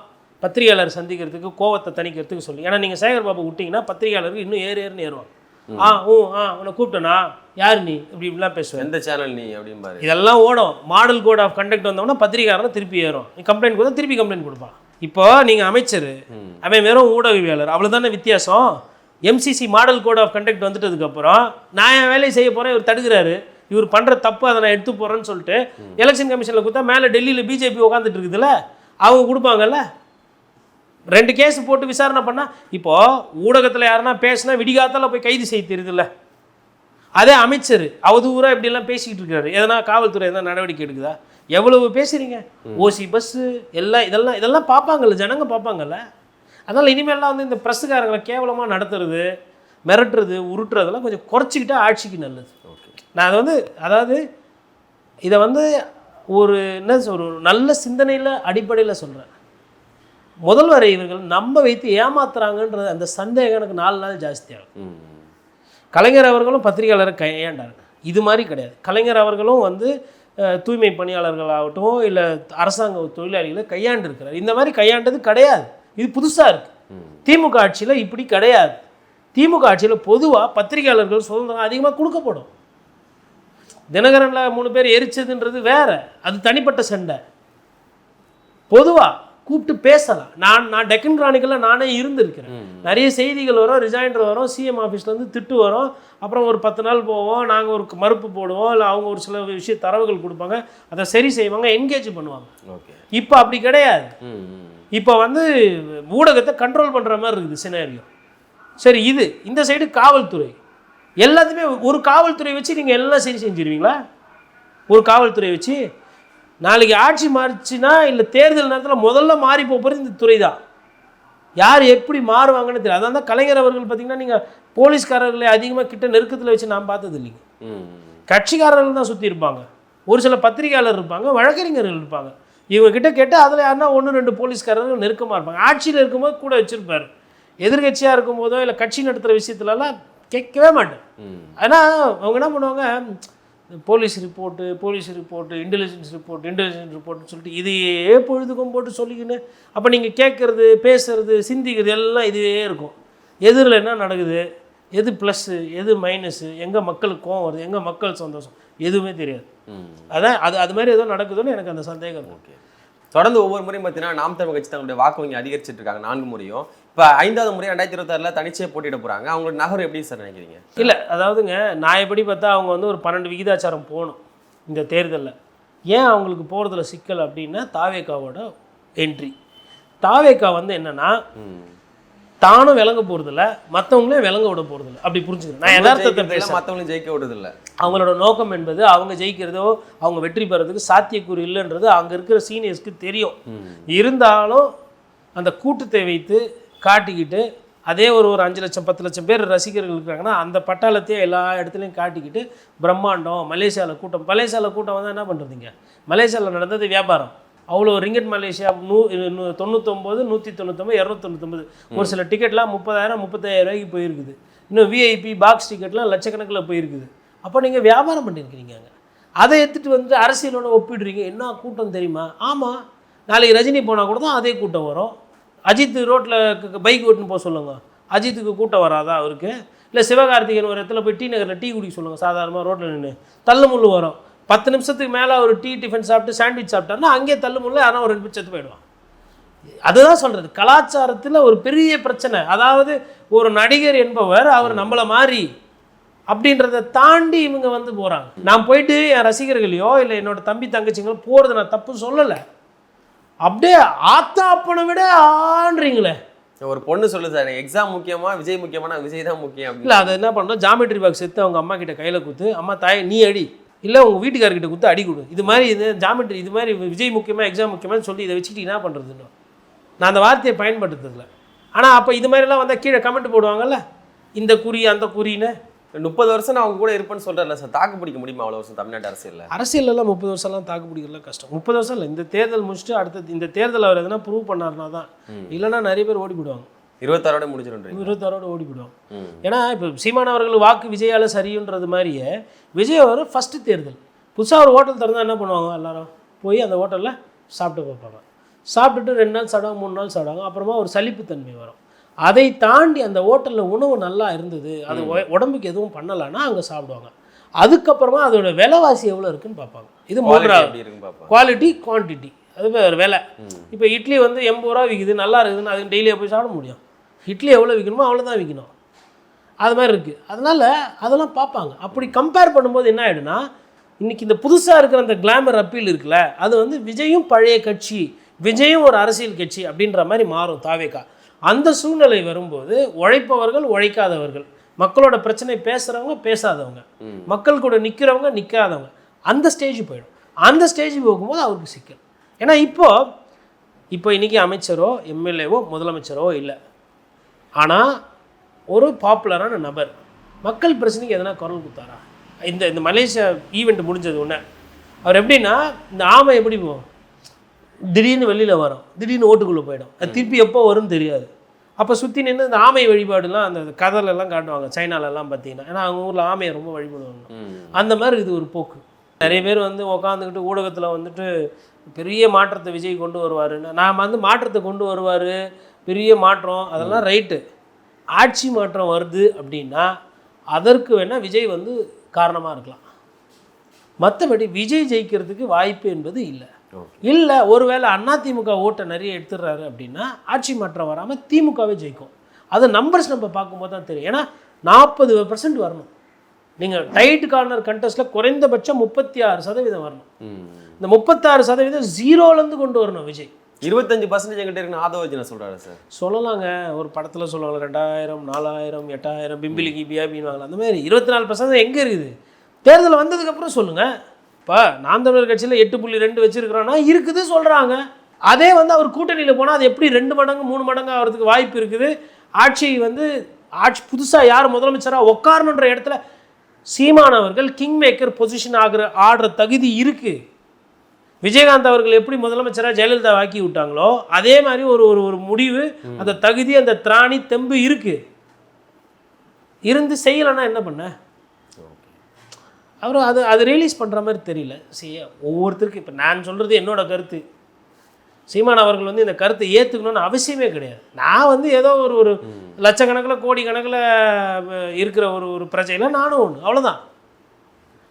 பத்திரிகையாளர் சந்திக்கிறதுக்கு, கோவத்தை தணிக்கிறதுக்கு சொல்லி, ஏன்னா நீங்கள் சேகர்பாபு விட்டிங்கன்னா பத்திரிகையாளருக்கு இன்னும் ஏறுன்னு ஏறுவாங்க. உன்னை கூப்பிட்டனா யார் நீ இப்படிலாம் பேசுவேன், எந்த சேனல் நீ அப்படிம்பாரு. இதெல்லாம் ஓடும். மாடல் கோட் ஆஃப் கண்டக்ட் வந்தோம்னா பத்திரிகையாளர் திருப்பி ஏறும். நீ கம்ப்ளைண்ட் கொடுத்தா திருப்பி கம்ப்ளைண்ட் கொடுப்பான். இப்போ நீங்கள் அமைச்சர், அவன் வெறும் ஊடகவியலாளர், அவ்வளோதானே வித்தியாசம். MCC model code of conduct வந்துட்டதுக்கப்புறம் நான் என் வேலையை செய்ய போகிறேன், இவர் தடுக்கிறாரு, இவர் பண்ணுற தப்பு அதை நான் எடுத்து போகிறேன்னு சொல்லிட்டு எலெக்ஷன் கமிஷனில் கொடுத்தா மேலே டெல்லியில் பிஜேபி உட்காந்துட்டு இருக்குதுல்ல, அவங்க கொடுப்பாங்கல்ல. 2 கேஸ் போட்டு விசாரணை பண்ணால், இப்போது ஊடகத்தில் யாருன்னா பேசினா விடிகாத்தால் போய் கைது செய்ய தெரியுதுல்ல. அதே அமைச்சர் அவதூறாக இப்படிலாம் பேசிக்கிட்டு இருக்காரு, எதனா காவல்துறை எதனா நடவடிக்கை எடுக்குதா? எவ்வளவு பேசுகிறீங்க, ஓசி பஸ்ஸு எல்லாம் இதெல்லாம் பார்ப்பாங்கல்ல, ஜனங்க பார்ப்பாங்கல்ல. அதனால் இனிமேலாம் வந்து இந்த ப்ரெஸ்ஸுக்காரங்களை கேவலமாக நடத்துறது, மிரட்டுறது, உருட்டுறதெல்லாம் கொஞ்சம் குறைச்சிக்கிட்டா ஆட்சிக்கு நல்லது. நான் அதை வந்து இதை வந்து ஒரு நல்ல சிந்தனையில் அடிப்படையில் சொல்கிறேன். முதல்வர் இவர்கள் நம்ப வைத்து ஏமாத்துறாங்கன்றது அந்த சந்தேகம் எனக்கு 4 நாள் ஜாஸ்தியாகும். கலைஞர் அவர்களும் பத்திரிகையாளரை கையாண்டாங்க, இது மாதிரி கிடையாது. கலைஞர் அவர்களும் வந்து தூய்மை பணியாளர்களாகட்டும் இல்லை அரசாங்க தொழிலாளிகளை கையாண்டு இருக்கிறார். இந்த மாதிரி கையாண்டது கிடையாது, இது புதுசாக இருக்குது. திமுக ஆட்சியில் இப்படி கிடையாது. திமுக ஆட்சியில் பொதுவாக பத்திரிகையாளர்கள் சுதந்திரம் அதிகமாக கொடுக்கப்படும். தினகரனில் 3 பேர் எரிச்சதுன்றது வேற, அது தனிப்பட்ட சண்டை. பொதுவாக கூப்பிட்டு பேசலாம். நான் டெக்கன் கிரானிக்கலில் நானே இருந்திருக்கிறேன். நிறைய செய்திகள் வரும், ரிஜாயின்டர் வரும், சிஎம் ஆஃபீஸ்லேருந்து திட்டு வரும், அப்புறம் ஒரு 10 நாள் போவோம், நாங்கள் ஒரு மறுப்பு போடுவோம், இல்லை அவங்க ஒரு சில விஷய தரவுகள் கொடுப்பாங்க, அதை சரி செய்வாங்க, என்கேஜ் பண்ணுவாங்க. இப்போ அப்படி கிடையாது. இப்போ வந்து ஊடகத்தை கண்ட்ரோல் பண்ணுற மாதிரி இருக்குது சினாரியோ. சரி, இந்த சைடு காவல்துறை எல்லாத்தையுமே ஒரு காவல்துறை வச்சு நீங்கள் எல்லாம் சரி செஞ்சுருவீங்களா? ஒரு காவல்துறை வச்சு நாளைக்கு ஆட்சி மாறிச்சுன்னா இல்லை தேர்தல் நேரத்தில் முதல்ல மாறி போகிறது இந்த துறை தான். யார் எப்படி மாறுவாங்கன்னு தெரியும். அதான் தான் கலைஞர் அவர்கள் பார்த்தீங்கன்னா நீங்கள் போலீஸ்காரர்களை அதிகமாக கிட்ட நெருக்கத்தில் வச்சு நான் பார்த்தது இல்லைங்க. கட்சிக்காரர்கள் தான் சுற்றி இருப்பாங்க, ஒரு சில பத்திரிகையாளர் இருப்பாங்க, வழக்கறிஞர்கள் இருப்பாங்க. இவங்க கிட்ட கேட்டால் அதில் யாருன்னா 1-2 போலீஸ்காரர்கள் நெருக்கமாக இருப்பாங்க. ஆட்சியில் இருக்கும்போது கூட வச்சுருப்பார், எதிர்கட்சியாக இருக்கும்போதோ இல்லை கட்சி நடத்துகிற விஷயத்துலலாம் கேட்கவே மாட்டேன். ஆனால் அவங்க என்ன பண்ணுவாங்க, போலீஸ் ரிப்போர்ட்டு இன்டெலிஜென்ஸ் ரிப்போர்ட்டுன்னு சொல்லிட்டு இதையே பொழுதுக்கும் போட்டு சொல்லிக்கின்னு அப்போ நீங்கள் கேட்குறது, பேசுறது, சிந்திக்கிறது எல்லாம் இதுவே இருக்கும். எதிரில் என்ன நடக்குது, எது ப்ளஸ்ஸு, எது மைனஸு, எங்கே மக்களுக்கு கோவம் வருது, எங்கே மக்கள் சந்தோஷம், எதுவுமே தெரியாது. அதான் அது மாதிரி ஏதோ நடக்குதுன்னு எனக்கு அந்த சந்தேகம். ஓகே, தொடர்ந்து ஒவ்வொரு முறையும் பார்த்தீங்கன்னா நாம் தமிழ் கட்சி தங்களுடைய வாக்கு வங்கி அதிகரிச்சுட்டு இருக்காங்க 4 முறையும். இப்போ 5வது முறை 2026 தனிச்சே போட்டியிட போகிறாங்க. அவங்களோட நகர் எப்படி சார் நினைக்கிறீங்க? இல்லை, அதாவதுங்க நான் எப்படி பார்த்தா அவங்க வந்து ஒரு 12 விகிதாச்சாரம் போகணும் இந்த தேர்தலில். ஏன் அவங்களுக்கு போகிறதுல சிக்கல் அப்படின்னா தாவேக்காவோட என்ட்ரி. தாவேக்கா வந்து என்னென்னா தானும் விளங்க போகிறதில்ல, மற்றவங்களே விளங்க விட போகிறதில்ல, அப்படி புரிஞ்சுக்கிறேன். நான் யதார்த்தத்தை பேச மற்றவங்களையும் ஜெயிக்க விடுறதில்ல. அவங்களோட நோக்கம் என்பது அவங்க ஜெயிக்கிறதோ அவங்க வெற்றி பெறதுக்கு சாத்தியக்கூறு இல்லைன்றது அங்கே இருக்கிற சீனியர்ஸ்க்கு தெரியும். இருந்தாலும் அந்த கூட்டத்தை வைத்து காட்டிக்கிட்டு அதே ஒரு 5 லட்சம் 10 லட்சம் பேர் ரசிகர்கள் இருக்கிறாங்கன்னா அந்த பட்டாளத்தையே எல்லா இடத்துலையும் காட்டிக்கிட்டு பிரம்மாண்டம். மலேசியாவில் கூட்டம் வந்து என்ன பண்ணுறதுங்க, மலேசியாவில் நடந்தது வியாபாரம். அவ்வளோ ரிங்கட் மலேசியா 99, 199, 299. ஒரு சில டிக்கெட்லாம் 30,000 35,000 ரூபாய்க்கு போயிருக்குது. இன்னும் விஐபி பாக்ஸ் டிக்கெட்லாம் லட்சக்கணக்கில் போயிருக்குது. அப்போ நீங்கள் வியாபாரம் பண்ணியிருக்கிறீங்க. அதை எடுத்துகிட்டு வந்துட்டு அரசியலோட ஒப்பிடுறீங்க. என்ன கூட்டம் தெரியுமா? ஆமாம், நாளைக்கு ரஜினி போனால் கூட தான் அதே கூட்டம் வரும். அஜித் ரோட்டில் பைக் ஓட்டுன்னு போக சொல்லுங்க, அஜித்துக்கு கூட்டம் வராதா அவருக்கு? இல்லை சிவகார்த்திகேயன் ஒரு இடத்துல போய் டீ நகரில் டீ குடிக்க சொல்லுங்கள், சாதாரணமாக ரோட்டில் நின்று தள்ளுமுள்ளு வரும். 10 நிமிஷத்துக்கு மேலே ஒரு டீ டிஃபன் சாப்பிட்டு சாண்ட்விச் சாப்பிட்டாருன்னா அங்கேயே தள்ளுமுள்ள யாரும் ஒரு 2 பேர் செத்து போயிடுவான். அதுதான் சொல்கிறது, கலாச்சாரத்தில் ஒரு பெரிய பிரச்சனை. அதாவது ஒரு நடிகர் என்பவர் அவர் நம்மளை மாதிரி அப்படின்றத தாண்டி இவங்க வந்து போகிறாங்க. நான் போயிட்டு என் ரசிகர்களையோ இல்லை என்னோட தம்பி தங்கச்சிங்களோ போகிறது நான் தப்பு சொல்லலை. அப்படியே ஆத்தாப்பனை விட ஆன்றீங்களே. ஒரு பொண்ணு சொல்லுது சார், எக்ஸாம் முக்கியமா விஜய் முக்கியமான, விஜய் தான் முக்கியம். இல்லை அதை என்ன பண்ணோம், ஜாமெட்ரி பாக்ஸ் எடுத்து அவங்க அம்மா கிட்ட கையில் கொடுத்து, அம்மா தாய் நீ அடி, இல்லை உங்கள் வீட்டுக்காரர்கிட்ட கொடுத்து அடி கொடு. இது மாதிரி இது ஜாமெட்ரி, இது மாதிரி விஜய் முக்கியமாக எக்ஸாம் முக்கியமானு சொல்லி இதை வச்சுக்கிட்டு என்ன பண்ணுறதுன்னு நான் அந்த வார்த்தையை பயன்படுத்துறதில்ல. ஆனால் அப்போ இது மாதிரிலாம் வந்தால் கீழே கமெண்ட் போடுவாங்கல்ல, இந்த குறி அந்த குறின்னு. 30 வருஷம் நான் அவங்க கூட இருப்பேன்னு சொல்கிறேன்ல சார், தாக்கு பிடிக்க முடியுமா அவ்வளோ வருஷம் தமிழ்நாட்டு அரசியல்லாம் 30 வருஷம்லாம் தாக்கு பிடிக்கலாம் கஷ்டம். 30 வருஷம் இல்லை, இந்த தேர்தல் முடிச்சுட்டு அடுத்த இந்த தேர்தல் அவர் எதனா ப்ரூவ் பண்ணாருனா தான். இல்லைன்னா நிறைய பேர் ஓடி போயிடுவாங்க. 26 முடிஞ்சிடும், 26 ஓடி போயிடுவாங்க. ஏன்னா இப்போ சீமான் அவர்கள் வாக்கு விஜயால் சரின்றது மாதிரியே விஜய் அவர் ஃபஸ்ட்டு தேர்தல் புதுசாக ஒரு ஹோட்டல் திறந்தால் என்ன பண்ணுவாங்க, எல்லாரும் போய் அந்த ஹோட்டலில் சாப்பிட்டு பார்ப்பாங்க. சாப்பிட்டுட்டு 2 நாள் சாப்பிடுவாங்க, 3 நாள் சாப்பிடுவாங்க. அப்புறமா ஒரு சலிப்புத்தன்மை வரும். அதை தாண்டி அந்த ஹோட்டலில் உணவு நல்லா இருந்தது, அது உடம்புக்கு எதுவும் பண்ணலைன்னா அங்கே சாப்பிடுவாங்க. அதுக்கப்புறமா அதோட விலைவாசி எவ்வளோ இருக்குன்னு பார்ப்பாங்க. இது மூன்றாவது குவாலிட்டி குவான்டிட்டி, அது வேறு விலை. இப்போ இட்லி வந்து 80 ரூபா விற்குது, நல்லா இருக்குதுன்னு அதுக்கு டெய்லியாக போய் சாப்பிட முடியும்? இட்லி எவ்வளோ விற்கணுமோ அவ்வளோதான் விற்கணும். அது மாதிரி இருக்குது. அதனால் அதெல்லாம் பார்ப்பாங்க. அப்படி கம்பேர் பண்ணும்போது என்ன ஆகிடும்னா, இன்றைக்கி இந்த புதுசாக இருக்கிற அந்த கிளாமர் அப்பீல் இருக்குல்ல, அது வந்து விஜயும் பழைய கட்சி, விஜயும் ஒரு அரசியல் கட்சி அப்படின்ற மாதிரி மாறும் தாவேகா. அந்த சூழ்நிலை வரும்போது உழைப்பவர்கள் உழைக்காதவர்கள், மக்களோட பிரச்சனை பேசுகிறவங்க பேசாதவங்க, மக்கள் கூட நிற்கிறவங்க நிற்காதவங்க, அந்த ஸ்டேஜ் போயிடும். அந்த ஸ்டேஜ் போகும்போது அவருக்கு சிக்கல். ஏன்னா இப்போ இன்றைக்கி அமைச்சரோ எம்எல்ஏவோ முதலமைச்சரோ இல்லை, ஆனால் ஒரு பாப்புலரான நபர் மக்கள் பிரச்சனைக்கு எதனா குரல் கொடுத்தாரா? இந்த மலேசியா ஈவெண்ட் முடிஞ்சது ஒன்று, அவர் எப்படின்னா, இந்த ஆமை எப்படி போகும், திடீர்னு வெளியில் வரும், திடீர்னு ஓட்டுக்குள்ளே போயிடும், அது திருப்பி எப்போ வரும்னு தெரியாது. அப்போ சுற்றி நின்று இந்த ஆமை வழிபாடுலாம் அந்த கதலெல்லாம் காட்டுவாங்க சைனாலெல்லாம் பார்த்தீங்கன்னா. ஏன்னா அவங்க ஊரில் ஆமையை ரொம்ப வழிபடுவாங்க. அந்த மாதிரி இது ஒரு போக்கு. நிறைய பேர் வந்து உக்காந்துக்கிட்டு ஊடகத்தில் வந்துட்டு பெரிய மாற்றத்தை விஜய் கொண்டு வருவாருன்னு, நான் வந்து மாற்றத்தை கொண்டு வருவார், பெரிய மாற்றம், அதெல்லாம் ரைட்டு. ஆட்சி மாற்றம் வருது அப்படின்னா அதற்கு வேணால் விஜய் வந்து காரணமாக இருக்கலாம். மற்றபடி விஜய் ஜெயிக்கிறதுக்கு வாய்ப்பு என்பது இல்லை. இல்லை, ஒருவேளை அதிமுக ஓட்டை நிறைய எடுத்துடுறாரு அப்படின்னா ஆட்சி மாற்றம் வராமல் திமுகவே ஜெயிக்கும். அது நம்பர்ஸ் நம்ம பார்க்கும்போது தான் தெரியும். ஏன்னா 40% வரணும். நீங்கள் டைட் கார்னர் கண்டஸ்ட்டில் குறைந்தபட்சம் 36% வரணும். இந்த 36% 0லேருந்து கொண்டு வரணும் விஜய். 25% எங்கிட்ட இருக்குன்னு ஆதவர்ஜுனா சொல்கிறாரு சார். சொல்லலாங்க, ஒரு படத்தில் சொல்லுவாங்க 2000 4000 8000 பிம்பிலி கிபியா அப்படின்வாங்களா, அந்த மாதிரி 24% எங்கே இருக்குது? தேர்தல் வந்ததுக்கப்புறம் சொல்லுங்கள். இப்போ நாம் தமிழர் கட்சியில் 8.2 வச்சுருக்கிறோன்னா இருக்குது சொல்கிறாங்க. அதே வந்து அவர் கூட்டணியில் போனால் அது எப்படி 2 மடங்கு 3 மடங்கு ஆகிறதுக்கு வாய்ப்பு இருக்குது. ஆட்சி புதுசாக யார் முதலமைச்சராக உட்காரணுன்ற இடத்துல சீமான் அவர்கள் கிங் மேக்கர் பொசிஷன் ஆடுற தகுதி இருக்குது. விஜயகாந்த் அவர்கள் எப்படி முதலமைச்சராக ஜெயலலிதா ஆக்கி விட்டாங்களோ அதே மாதிரி ஒரு முடிவு, அந்த தகுதி, அந்த திராணி தெம்பு இருக்குது. இருந்து செய்யலைன்னா என்ன பண்ண? அவர் அது ரியலைஸ் பண்ணுற மாதிரி தெரியல. ஒவ்வொருத்தருக்கு இப்போ நான் சொல்கிறது என்னோட கருத்து. சீமான் அவர்கள் வந்து இந்த கருத்தை ஏற்றுக்கணும்னு அவசியமே கிடையாது. நான் வந்து ஏதோ ஒரு லட்சக்கணக்கில் கோடி கணக்கில் இருக்கிற ஒரு பிரச்சனையில் நானும் ஒன்று, அவ்வளோதான்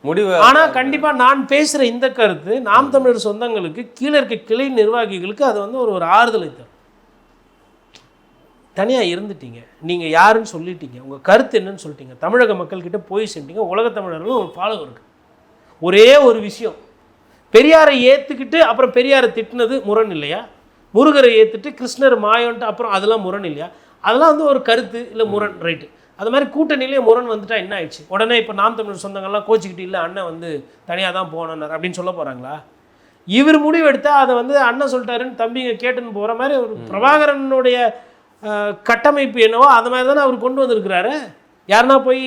முடிவு. ஆனால் கண்டிப்பாக நான் பேசுகிற இந்த கருத்து நாம் தமிழர் சொந்தங்களுக்கு, கீழே இருக்க கிளை நிர்வாகிகளுக்கு அது வந்து ஒரு ஆறுதலை தரும். தனியாக இருந்துட்டீங்க, நீங்கள் யாருன்னு சொல்லிட்டீங்க, உங்கள் கருத்து என்னன்னு சொல்லிட்டீங்க, தமிழக மக்கள்கிட்ட போய் சென்றீங்க, உலக தமிழர்களும் ஒரு ஃபாலோவர் இருக்குது. ஒரே ஒரு விஷயம், பெரியாரை ஏற்றுக்கிட்டு அப்புறம் பெரியாரை திட்டினது முரண் இல்லையா? முருகரை ஏற்றுட்டு கிருஷ்ணர் மாயன்ட்டு அப்புறம் அதெல்லாம் முரண் இல்லையா? அதெல்லாம் வந்து ஒரு கருத்து இல்லை முரண், ரைட்டு. அது மாதிரி கூட்டணியிலே முரண் வந்துட்டா என்ன ஆயிடுச்சு? உடனே இப்போ நாம் தமிழர் சொந்தங்கள்லாம் கோச்சிக்கிட்டு இல்லை அண்ணன் வந்து தனியாக தான் போனார் அப்படின்னு சொல்ல போகிறாங்களா? இவர் முடிவு எடுத்தால் அதை வந்து அண்ணன் சொல்லிட்டாருன்னு தம்பிங்க கேட்டுன்னு போகிற மாதிரி ஒரு பிரபாகரனுடைய கட்டமைப்பு என்னவோ அது மாதிரி தானே அவர் கொண்டு வந்திருக்கிறாரு. யாருன்னா போய்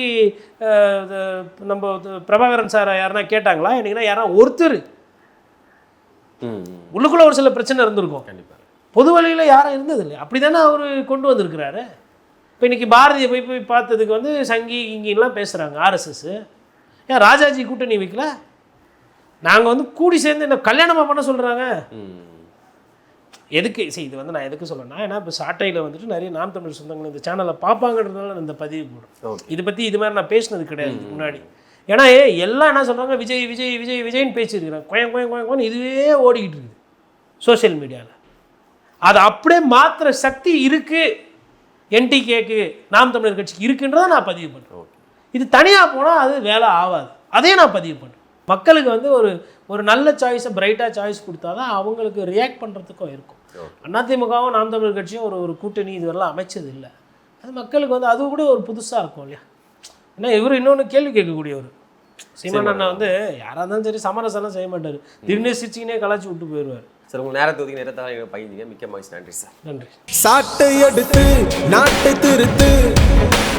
நம்ம பிரபாகரன் சாரை யாருன்னா கேட்டாங்களா? என்னைக்குன்னா யாரா ஒருத்தர் உள்ளுக்குள்ளே ஒரு சில பிரச்சனை இருந்திருக்கும். கண்டிப்பாக பொது வழியில் யாரும் இருந்தது இல்லை. அப்படி தானே அவர் கொண்டு வந்திருக்கிறாரு. இப்போ இன்றைக்கி பாரதியை போய் பார்த்ததுக்கு வந்து சங்கி இங்கெல்லாம் பேசுகிறாங்க ஆர்எஸ்எஸ். ஏன் ராஜாஜி கூட்டணி வைக்கல? நாங்கள் வந்து கூடி சேர்ந்து என்ன கல்யாணமாக பண்ண சொல்கிறாங்க. ம். எதுக்கு சரி இது வந்து நான் எதுக்கு சொல்கிறேன்னா, ஏன்னா இப்போ சாட்டையில் வந்துட்டு நிறைய நாம் தமிழ் சொந்தங்கள் இந்த சேனலை பார்ப்பாங்கன்றதுனால நான் இந்த பதிவு போடும். ஓகே. இதை பற்றி இது மாதிரி நான் பேசினது கிடையாது இதுக்கு முன்னாடி. ஏன்னா எல்லாம் என்ன சொல்கிறாங்க, விஜய் விஜய் விஜய் விஜய்னு பேசியிருக்கிறேன், கோயம் இதுவே ஓடிக்கிட்டு இருக்குது சோஷியல் மீடியாவில். அதை அப்படியே மாத்திர சக்தி இருக்குது என்டிகேக்கு நாம் தமிழர் கட்சிக்கு இருக்குன்றதை நான் பதிவு பண்ணுறேன். இது தனியாக போனால் அது வேலை ஆகாது, அதே நான் பதிவு பண்ணுறேன். மக்களுக்கு வந்து ஒரு நல்ல சாய்ஸை பிரைட்டாக சாய்ஸ் கொடுத்தா தான் அவங்களுக்கு ரியாக்ட் பண்ணுறதுக்கும் இருக்கும். அதிமுகவும் நாம் தமிழர் கட்சியும் ஒரு கூட்டணி இதுவரெல்லாம் அமைச்சது இல்லை. அது மக்களுக்கு வந்து அது கூட ஒரு புதுசாக இருக்கும் இல்லையா. ஏன்னா இவர் இன்னொன்று கேள்வி கேட்கக்கூடியவர் சீமான் அண்ணா வந்து யாராக இருந்தாலும் சரி சமரசம்லாம் செய்ய மாட்டார், திடீர்னு சிரிச்சிக்கினே கலாச்சி விட்டு போயிடுவார். சார் உங்கள் நேரத்தை ஒதுக்கி நேரத்தை பகிர்ந்தீங்க, மிக்க மகிழ்ச்சி. நன்றி சார். நன்றி. சாட்டை எடுத்து நாட்டை திருத்து